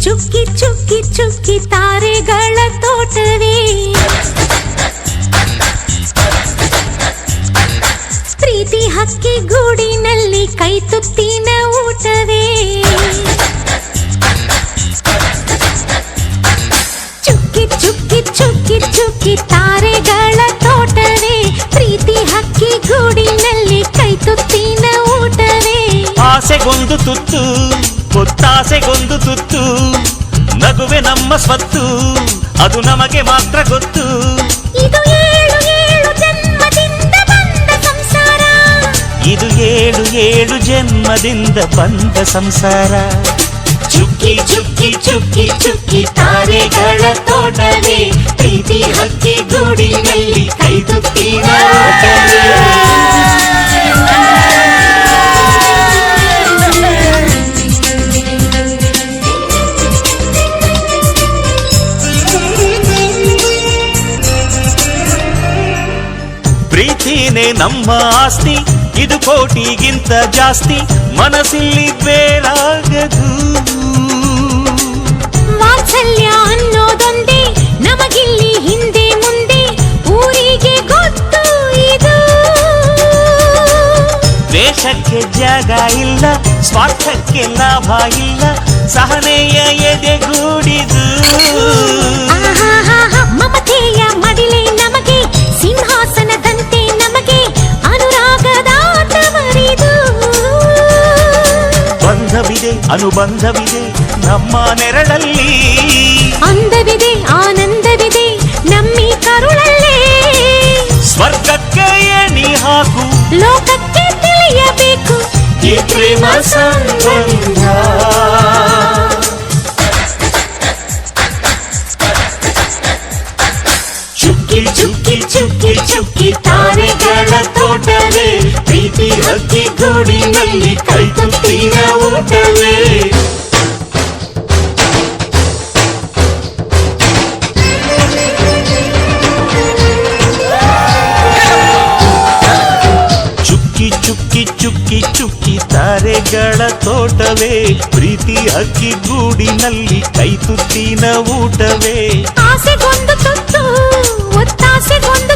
ಚುಕ್ಕಿ ಚುಕ್ಕಿ ಚುಕ್ಕಿ ತಾರೆಗಳ ತೋಟವೇ ಪ್ರೀತಿ ಹಕ್ಕಿ ಗೂಡಿನಲ್ಲಿ ಕೈ ತುತ್ತಿನ ಊಟವೇ ಚುಕ್ಕಿ ಚುಕ್ಕಿ ಚುಕ್ಕಿ ಚುಕ್ಕಿ ತಾರೆಗಳ ತೋಟವೇ ಪ್ರೀತಿ ಹಕ್ಕಿ ಗೂಡಿನಲ್ಲಿ ಕೈ ತುತ್ತಿನ ಊಟವೇ ಆಸೆಗೊಂದು ತುತ್ತು ಒತ್ತಾಸೆಗೊಂದು ತುತ್ತು ನಗುವೆ ನಮ್ಮ ಸ್ವತ್ತು ಅದು ನಮಗೆ ಮಾತ್ರ ಗೊತ್ತು ಇದು ಏಳು ಏಳು ಜನ್ಮದಿಂದ ಬಂದ ಸಂಸಾರ ಇದು ಏಳು ಏಳು ಜನ್ಮದಿಂದ ಬಂದ ಸಂಸಾರ ಚುಕ್ಕಿ ಚುಕ್ಕಿ ಚುಕ್ಕಿ ಚುಕ್ಕಿ ತಾರೆಗಳ ತೋಟವೇ ಪ್ರೀತಿ ಹಕ್ಕಿ ಗೂಡಿನಲ್ಲಿ ಕೈ ತುತ್ತಿನ ಊಟವೇ ಪ್ರೀತಿನೇ ನಮ್ಮ ಆಸ್ತಿ ಇದು ಕೋಟಿಗಿಂತ ಜಾಸ್ತಿ ಮನಸ್ಸಿಲ್ಲಿ ಬೇರಾಗದು ವಾತ್ಸಲ್ಯ ಅನ್ನೋದೊಂದೇ ನಮಗಿಲ್ಲಿ ಹಿಂದೆ ಮುಂದೆ ಊರಿಗೆ ಗೊತ್ತು ಇದು ದ್ವೇಷಕ್ಕೆ ಜಾಗ ಇಲ್ಲ ಸ್ವಾರ್ಥಕ್ಕೆ ಲಾಭ ಇಲ್ಲ ಸಹನೆಯ ಎದೆಗೂಡಿದು ಮಮತೆಯ ಮಡಿಲೆ ನಮಗೆ ಸಿಂಹಾಸನದಂತೆ ನಮಗೆ ಅನುರಾಗದ ತವರಿದು ಬಂಧವಿದೆ ಅನುಬಂಧವಿದೆ ನಮ್ಮ ನೆರಳಲ್ಲಿ ಅಂದವಿದೆ ಆನಂದವಿದೆ ನಮ್ಮಿ ಕರುಳಲ್ಲೇ ಸ್ವರ್ಗಕ್ಕೆ ಎಣಿ ಹಾಕು ಲೋಕಕ್ಕೆ ತಿಳಿಯಬೇಕು ಈ ಪ್ರೇಮ ಸಂಬಂಧ ಚುಕ್ಕಿ ಚುಕ್ಕಿ ಚುಕ್ಕಿ ಚುಕ್ಕಿ ತಾರೆಗಳ ತೋಟವೇ ಪ್ರೀತಿ ಹಕ್ಕಿ ಗೂಡಿನಲ್ಲಿ ಕೈ ತುತ್ತಿನ ಊಟವೇ ಚುಕ್ಕಿ ಚುಕ್ಕಿ ಚುಕ್ಕಿ ಚುಕ್ಕಿ ತಾರೆಗಳ ತೋಟವೇ ಪ್ರೀತಿ ಹಕ್ಕಿ ಗೂಡಿನಲ್ಲಿ ಕೈ ತುತ್ತಿನ ಊಟವೇ ಆಸೆಗೊಂದು ತುತ್ತು ಒತ್ತಾಸೆಗೊಂದು